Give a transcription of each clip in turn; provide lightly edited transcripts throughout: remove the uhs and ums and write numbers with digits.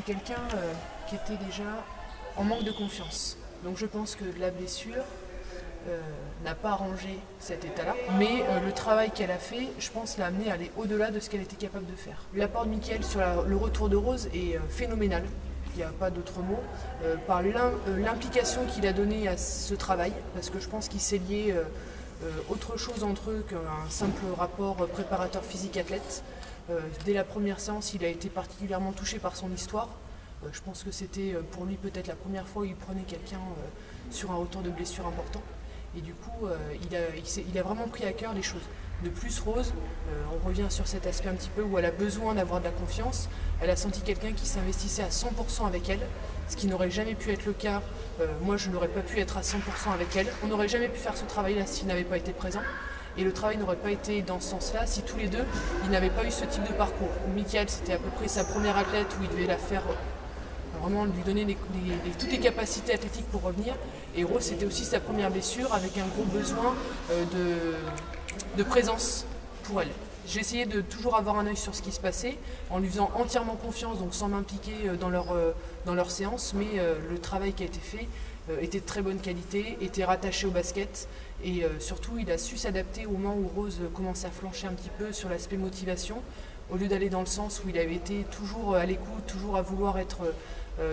c'est quelqu'un qui était déjà en manque de confiance. Donc je pense que la blessure n'a pas arrangé cet état-là, mais le travail qu'elle a fait, je pense, l'a amené à aller au-delà de ce qu'elle était capable de faire. L'apport de Mickaël sur le retour de Rose est phénoménal, il n'y a pas d'autre mot, par l'implication qu'il a donnée à ce travail, parce que je pense qu'il s'est lié autre chose entre eux qu'un simple rapport préparateur physique-athlète. Dès la première séance, il a été particulièrement touché par son histoire. Je pense que c'était pour lui peut-être la première fois où il prenait quelqu'un sur un retour de blessure important. Et du coup, il a vraiment pris à cœur les choses. De plus, Rose, on revient sur cet aspect un petit peu où elle a besoin d'avoir de la confiance. Elle a senti quelqu'un qui s'investissait à 100% avec elle, ce qui n'aurait jamais pu être le cas. Moi, je n'aurais pas pu être à 100% avec elle. On n'aurait jamais pu faire ce travail-là s'il n'avait pas été présent. Et le travail n'aurait pas été dans ce sens-là si tous les deux, ils n'avaient pas eu ce type de parcours. Mickaël, c'était à peu près sa première athlète où il devait la faire, vraiment lui donner toutes les capacités athlétiques pour revenir. Et Rose, c'était aussi sa première blessure avec un gros besoin de présence pour elle. J'ai essayé de toujours avoir un œil sur ce qui se passait, en lui faisant entièrement confiance, donc sans m'impliquer dans leur séance, mais le travail qui a été fait était de très bonne qualité, était rattaché au basket, et surtout il a su s'adapter au moment où Rose commençait à flancher un petit peu sur l'aspect motivation, au lieu d'aller dans le sens où il avait été toujours à l'écoute, toujours à vouloir être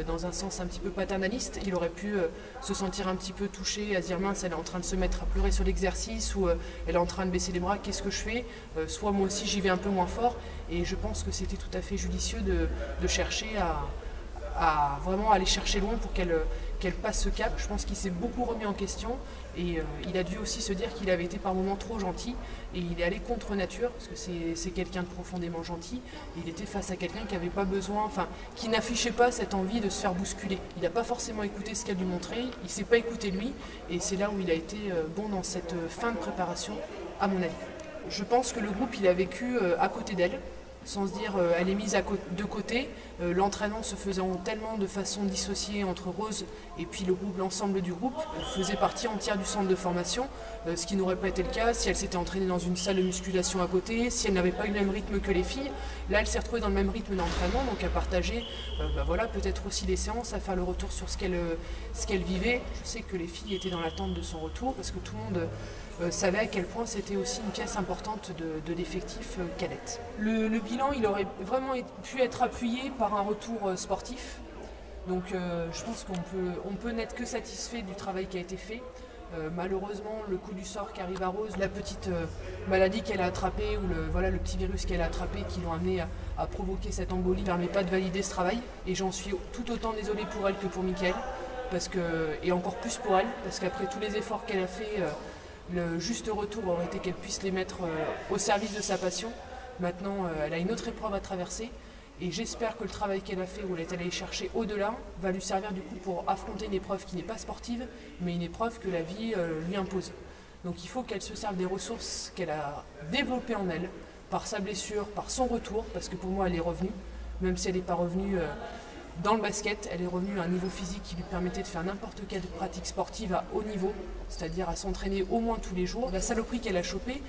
dans un sens un petit peu paternaliste. Il aurait pu se sentir un petit peu touché, à se dire mince, elle est en train de se mettre à pleurer sur l'exercice, ou elle est en train de baisser les bras, qu'est-ce que je fais? Soit moi aussi j'y vais un peu moins fort, et je pense que c'était tout à fait judicieux de chercher à vraiment aller chercher loin pour qu'elle passe ce cap. Je pense qu'il s'est beaucoup remis en question, et il a dû aussi se dire qu'il avait été par moments trop gentil, et il est allé contre nature, parce que c'est quelqu'un de profondément gentil, et il était face à quelqu'un qui n'avait pas besoin, enfin, qui n'affichait pas cette envie de se faire bousculer. Il n'a pas forcément écouté ce qu'elle lui montrait, il ne s'est pas écouté lui, et c'est là où il a été bon dans cette fin de préparation, à mon avis. Je pense que le groupe, il a vécu à côté d'elle, sans se dire elle est mise de côté, l'entraînement se faisant tellement de façon dissociée entre Rose et puis le groupe, l'ensemble du groupe. Elle faisait partie entière du centre de formation, ce qui n'aurait pas été le cas si elle s'était entraînée dans une salle de musculation à côté, si elle n'avait pas eu le même rythme que les filles. Là, elle s'est retrouvée dans le même rythme d'entraînement, donc à partager voilà, peut-être aussi les séances, à faire le retour sur ce qu'elle vivait. Je sais que les filles étaient dans l'attente de son retour, parce que tout le monde savait à quel point c'était aussi une pièce importante de l'effectif cadette. Le bilan, il aurait vraiment pu être appuyé par un retour sportif. Donc je pense qu'on peut n'être que satisfait du travail qui a été fait. Malheureusement, le coup du sort qui arrive à Rose, la petite maladie qu'elle a attrapée, ou le petit virus qu'elle a attrapé qui l'ont amené à provoquer cette embolie, ne permet pas de valider ce travail. Et j'en suis tout autant désolée pour elle que pour Mickaël, et encore plus pour elle, parce qu'après tous les efforts qu'elle a fait, le juste retour aurait été qu'elle puisse les mettre au service de sa passion. Maintenant, elle a une autre épreuve à traverser, et j'espère que le travail qu'elle a fait, où elle est allée chercher au-delà, va lui servir du coup pour affronter une épreuve qui n'est pas sportive, mais une épreuve que la vie lui impose. Donc il faut qu'elle se serve des ressources qu'elle a développées en elle, par sa blessure, par son retour, parce que pour moi elle est revenue, même si elle n'est pas revenue dans le basket, elle est revenue à un niveau physique qui lui permettait de faire n'importe quelle pratique sportive à haut niveau, c'est-à-dire à s'entraîner au moins tous les jours. La saloperie qu'elle a chopée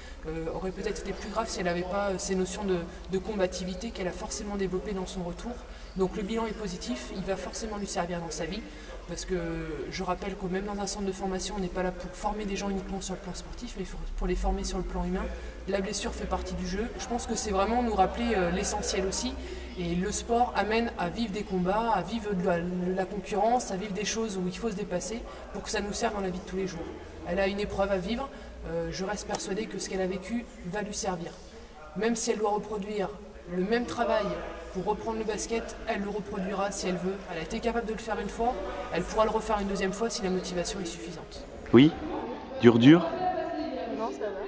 aurait peut-être été plus grave si elle n'avait pas ces notions de combativité qu'elle a forcément développées dans son retour. Donc le bilan est positif, il va forcément lui servir dans sa vie, parce que je rappelle que même dans un centre de formation, on n'est pas là pour former des gens uniquement sur le plan sportif, mais pour les former sur le plan humain. La blessure fait partie du jeu. Je pense que c'est vraiment nous rappeler l'essentiel aussi. Et le sport amène à vivre des combats, à vivre de la concurrence, à vivre des choses où il faut se dépasser pour que ça nous serve dans la vie de tous les jours. Elle a une épreuve à vivre, je reste persuadée que ce qu'elle a vécu va lui servir. Même si elle doit reproduire le même travail pour reprendre le basket, elle le reproduira si elle veut. Elle a été capable de le faire une fois, elle pourra le refaire une deuxième fois si la motivation est suffisante. Oui, dur. Non, ça va.